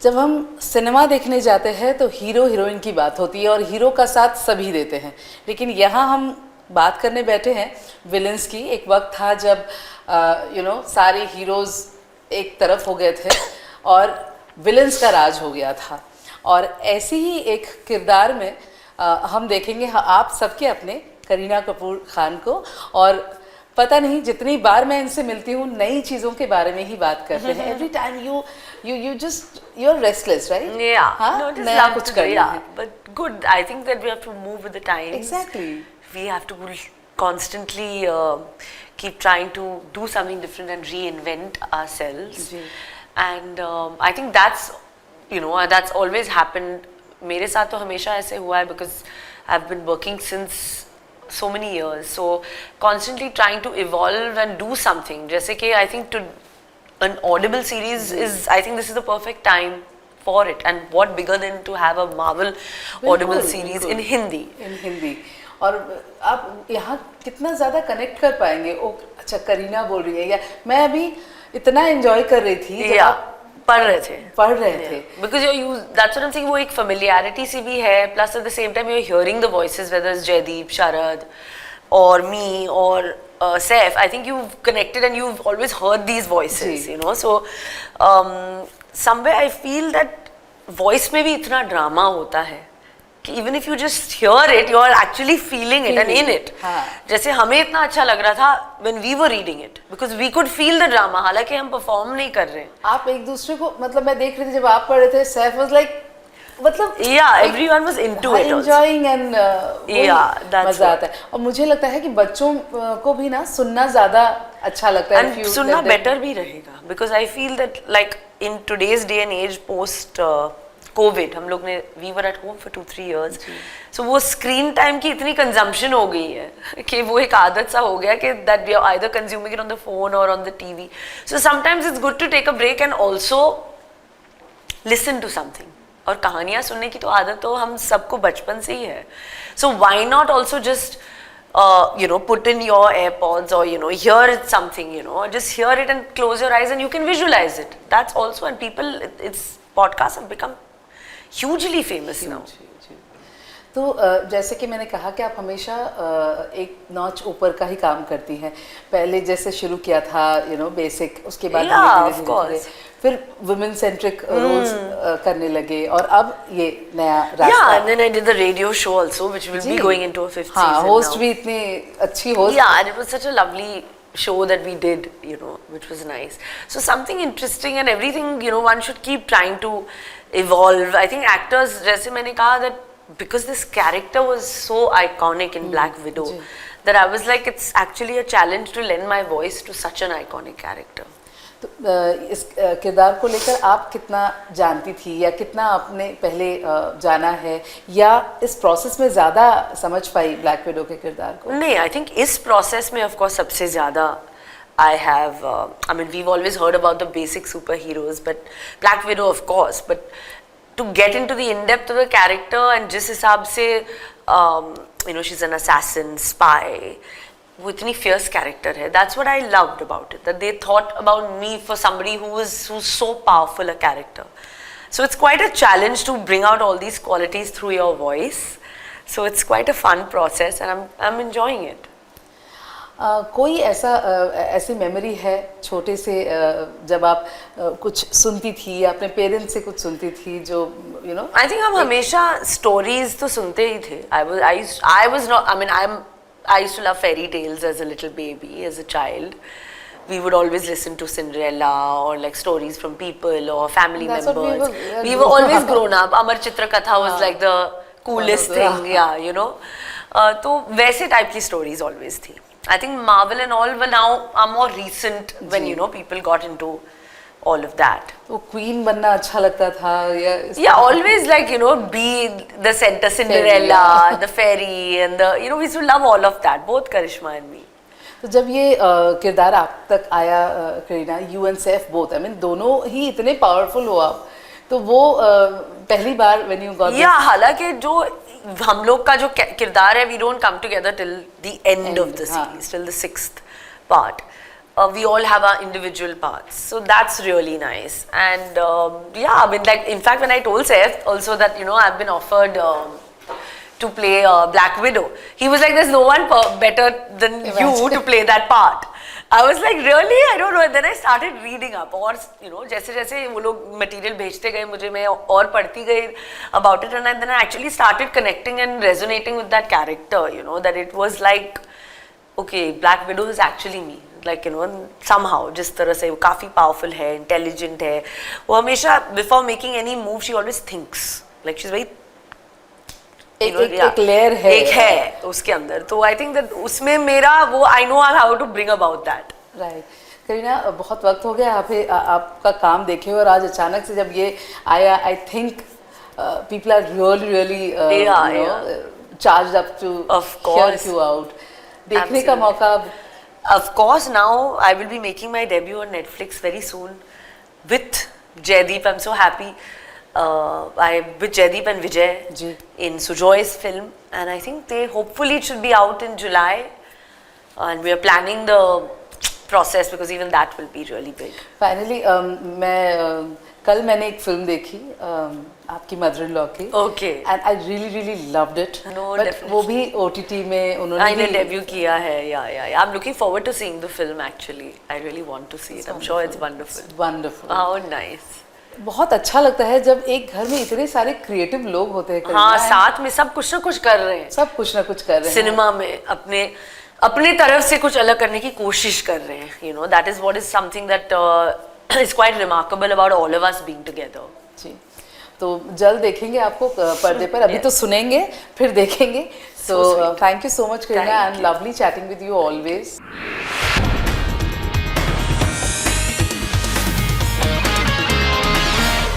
जब हम सिनेमा देखने जाते हैं तो हीरो हीरोइन की बात होती है और हीरो का साथ सभी देते हैं, लेकिन यहाँ हम बात करने बैठे हैं विलन्स की। एक वक्त था जब सारे हीरोज एक तरफ हो गए थे और विलन्स का राज हो गया था, और ऐसे ही एक किरदार में हम देखेंगे आप सबके अपने करीना कपूर खान को। और पता नहीं जितनी बार मैं इनसे मिलती हूँ नई चीज़ों के बारे में ही बात करते हैं। Every time you are restless, right? नया कुछ करना है, but good. I think that we have to move with the times. Exactly. We have to constantly keep trying to do something different and reinvent ourselves. And I think that's always happened. मेरे साथ तो हमेशा ऐसे हुआ है because I've been working since so many years, so constantly trying to evolve and do something. जैसे कि I think an Audible series is, I think this is the perfect time for it, and what bigger than to have a Marvel Audible series in Hindi. In Hindi. और आप यहाँ कितना ज़्यादा connect कर पाएंगे। ओ अच्छा, करीना बोल रही है, या मैं अभी इतना एंजॉय कर रही थी जब आप पढ़ रहे थे because that's what I'm saying, वो एक familiarity सी भी है, plus at the same time you're hearing the voices, whether it's Jaideep, Sharad or me or Saif. I think you've connected and you've always heard these voices, so somewhere I feel that voice में भी इतना drama होता है कि even if you just hear it, you are actually feeling it and in it. जैसे हमें इतना अच्छा लग रहा था when we were reading it, because we could feel the drama, हालांकि हम perform नहीं कर रहे। आप एक दूसरे को, मतलब मैं देख रही थी जब आप पढ़ रहे थे, Saif was like, मतलब everyone was into it, enjoying and that's मजा आता है। और मुझे लगता है कि बच्चों को भी ना सुनना ज़्यादा अच्छा लगता है, and सुनना better भी रहेगा, because I feel that like in today's day and age post covid हम लोग ने we were at home for 2-3 years, so वो स्क्रीन टाइम की इतनी कंजम्पशन हो गई है कि वो एक आदत सा हो गया कि that we are either consuming it on the phone और on the TV. So sometimes it's good to take a break and also listen to something. और कहानियाँ सुनने की तो आदत तो हम सबको बचपन से ही है, so why not also just put in your AirPods or hear something, just hear it and close your eyes and you can visualize it. That's also, and people, it's podcasts have become hugely famous now. तो जैसे कि मैंने कहा कि आप हमेशा एक notch ऊपर का ही काम करती हैं। पहले जैसे शुरू किया था बेसिक, उसके बाद धीरे-धीरे फिर वुमेन सेंट्रिक रोल्स करने लगे, और अब ये नया रास्ता। and then I did the radio show also, which will be going into a 5th season host now. भी इतनी अच्छी host. And it was such a lovely show that we did, which was nice. So something interesting and everything, one should keep trying to evolve. I think actors, जैसे मैंने कहा, that because this character was so iconic in Black Widow, that I was like, it's actually a challenge to lend my voice to such an iconic character. तो इस किरदार को लेकर आप कितना जानती थी, या कितना आपने पहले जाना है, या इस प्रोसेस में ज़्यादा समझ पाई ब्लैक विडो के किरदार को? नहीं, आई थिंक इस प्रोसेस में ऑफ कोर्स सबसे ज़्यादा I have, I mean, we've always heard about the basic superheroes, but Black Widow, of course, but to get into the in-depth of the character and जिस हिसाब से, she's an assassin, spy, वो इतनी fierce character है, that's what I loved about it, that they thought about me for somebody who's so powerful a character. So it's quite a challenge to bring out all these qualities through your voice. So it's quite a fun process and I'm enjoying it. कोई ऐसी memory है छोटे से जब आप कुछ सुनती थी या अपने पेरेंट्स से कुछ सुनती थी जो I think हम हमेशा stories तो सुनते ही थे. I used to love fairy tales as a little baby, as a child. We would always listen to Cinderella or like stories from people or family members. We were always grown up. Amar Chitra Katha was like the coolest thing, तो वैसे type की stories always थी. I think Marvel and all were now are more recent when people got into all of that. तो queen बनना अच्छा लगता था या always like be the center Cinderella, the fairy and the we used to love all of that, both Karishma and me. तो जब ये किरदार आप तक आया Kareena, you and Saif both, I mean दोनों ही इतने पावरफुल हो आप, तो वो पहली बार when you got हालांकि जो हम लोग का जो किरदार है, we don't come together till the end of the series, till the 6th part. we all have our individual parts, so that's really nice. And yeah, I mean, like, in fact, when I told Seth also that, you know, I've been offered to play Black Widow, he was like, there's no one better than you to play that part. I was like, really? I don't know. And then I started reading up, और you know, जैसे जैसे वो लोग material भेजते गए मुझे, मैं और पढ़ती गई about it, and then I actually started connecting and resonating with that character. You know, that it was like, okay, Black Widow is actually me. Like, you know, somehow, जिस तरह से वो काफी powerful है, intelligent है, वो हमेशा before making any move, she always thinks. Like, she's very एक लेयर है, एक है उसके अंदर, तो आई थिंक दैट उसमें मेरा वो I know how to bring about that. Right. Kareena, बहुत वक्त हो गया आपका काम देखे और आज अचानक से जब ये आया, I think people are really charged up to hear you out. देखने का मौका. Of course, now I will be making my debut on Netflix very soon with Jaideep. I'm so happy. I with Jaideep and Vijay in Sujoy's film, and I think they hopefully it should be out in July, and we are planning the process because even that will be really big. Finally, कल मैंने एक film देखी आपकी mother in law की. Okay. And I really loved it. No, but definitely. वो भी OTT में उन्होंने डेब्यू किया है. Yeah. I'm looking forward to seeing the film actually. I really want to see it. I'm sure it's wonderful. Wonderful. How nice. बहुत अच्छा लगता है जब एक घर में इतने सारे क्रिएटिव लोग होते हैं. हाँ, साथ में सब कुछ ना कुछ कर रहे हैं. सब कुछ ना कुछ कर रहे हैं. सिनेमा में अपने तरफ से कुछ अलग करने की कोशिश कर रहे हैं. You know, that is what is something that is quite remarkable about all of us being together. जी. तो जल्द देखेंगे आपको पर्दे पर. अभी तो सुनेंगे, फिर देखेंगे. So thank you so much, Karina, and lovely chatting with you always.